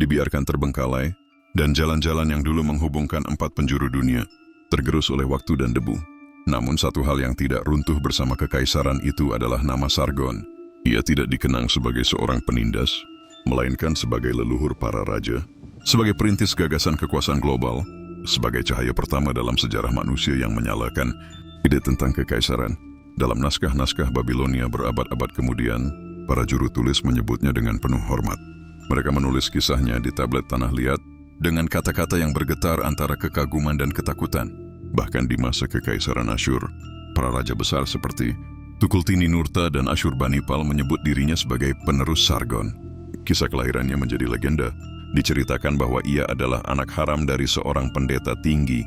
dibiarkan terbengkalai, dan jalan-jalan yang dulu menghubungkan 4 penjuru dunia tergerus oleh waktu dan debu. Namun satu hal yang tidak runtuh bersama kekaisaran itu adalah nama Sargon. Ia tidak dikenang sebagai seorang penindas, melainkan sebagai leluhur para raja, sebagai perintis gagasan kekuasaan global, sebagai cahaya pertama dalam sejarah manusia yang menyalakan ide tentang kekaisaran. Dalam naskah-naskah Babilonia berabad-abad kemudian, para juru tulis menyebutnya dengan penuh hormat. Mereka menulis kisahnya di tablet tanah liat dengan kata-kata yang bergetar antara kekaguman dan ketakutan. Bahkan di masa kekaisaran Asyur, para raja besar seperti Tukulti-Ninurta dan Asyurbanipal menyebut dirinya sebagai penerus Sargon. Kisah kelahirannya menjadi legenda. Diceritakan bahwa ia adalah anak haram dari seorang pendeta tinggi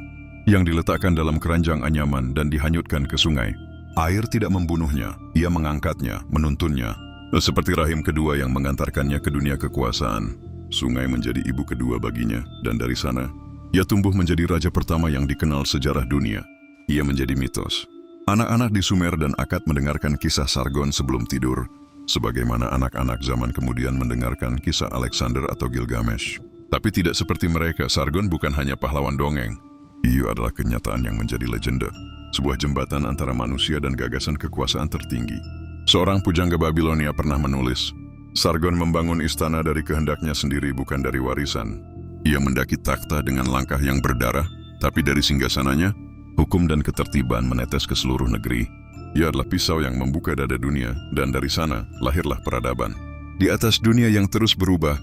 yang diletakkan dalam keranjang anyaman dan dihanyutkan ke sungai. Air tidak membunuhnya, ia mengangkatnya, menuntunnya. Seperti rahim kedua yang mengantarkannya ke dunia kekuasaan. Sungai menjadi ibu kedua baginya, dan dari sana ia tumbuh menjadi raja pertama yang dikenal sejarah dunia. Ia menjadi mitos. Anak-anak di Sumer dan Akkad mendengarkan kisah Sargon sebelum tidur, sebagaimana anak-anak zaman kemudian mendengarkan kisah Alexander atau Gilgamesh. Tapi tidak seperti mereka, Sargon bukan hanya pahlawan dongeng. Ia adalah kenyataan yang menjadi legenda, sebuah jembatan antara manusia dan gagasan kekuasaan tertinggi. Seorang pujangga Babilonia pernah menulis, Sargon membangun istana dari kehendaknya sendiri, bukan dari warisan. Ia mendaki takhta dengan langkah yang berdarah, tapi dari singgasananya, hukum dan ketertiban menetes ke seluruh negeri. Ia adalah pisau yang membuka dada dunia, dan dari sana lahirlah peradaban. Di atas dunia yang terus berubah,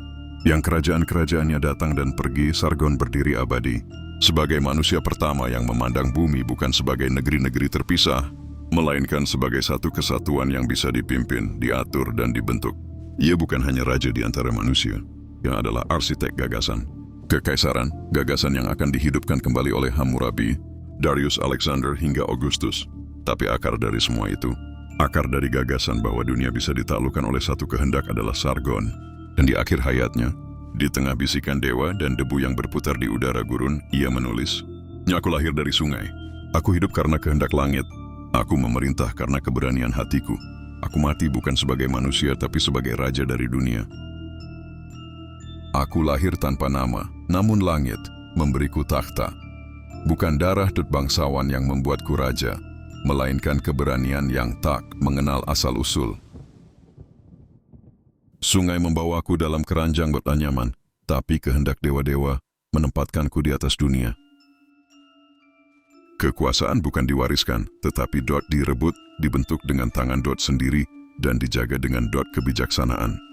yang kerajaan-kerajaannya datang dan pergi, Sargon berdiri abadi, sebagai manusia pertama yang memandang bumi bukan sebagai negeri-negeri terpisah, melainkan sebagai satu kesatuan yang bisa dipimpin, diatur, dan dibentuk. Ia bukan hanya raja di antara manusia, yang adalah arsitek gagasan. Kekaisaran, gagasan yang akan dihidupkan kembali oleh Hammurabi, Darius Alexander hingga Augustus. Tapi akar dari semua itu, akar dari gagasan bahwa dunia bisa ditaklukkan oleh satu kehendak adalah Sargon. Dan di akhir hayatnya, di tengah bisikan dewa dan debu yang berputar di udara gurun, ia menulis, Aku lahir dari sungai. Aku hidup karena kehendak langit. Aku memerintah karena keberanian hatiku. Aku mati bukan sebagai manusia, tapi sebagai raja dari dunia. Aku lahir tanpa nama, namun langit memberiku takhta. Bukan darah dan bangsawan yang membuatku raja, melainkan keberanian yang tak mengenal asal-usul. Sungai membawaku dalam keranjang beranyaman, tapi kehendak dewa-dewa menempatkanku di atas dunia. Kekuasaan bukan diwariskan, tetapi direbut, dibentuk dengan tangan sendiri, dan dijaga dengan kebijaksanaan.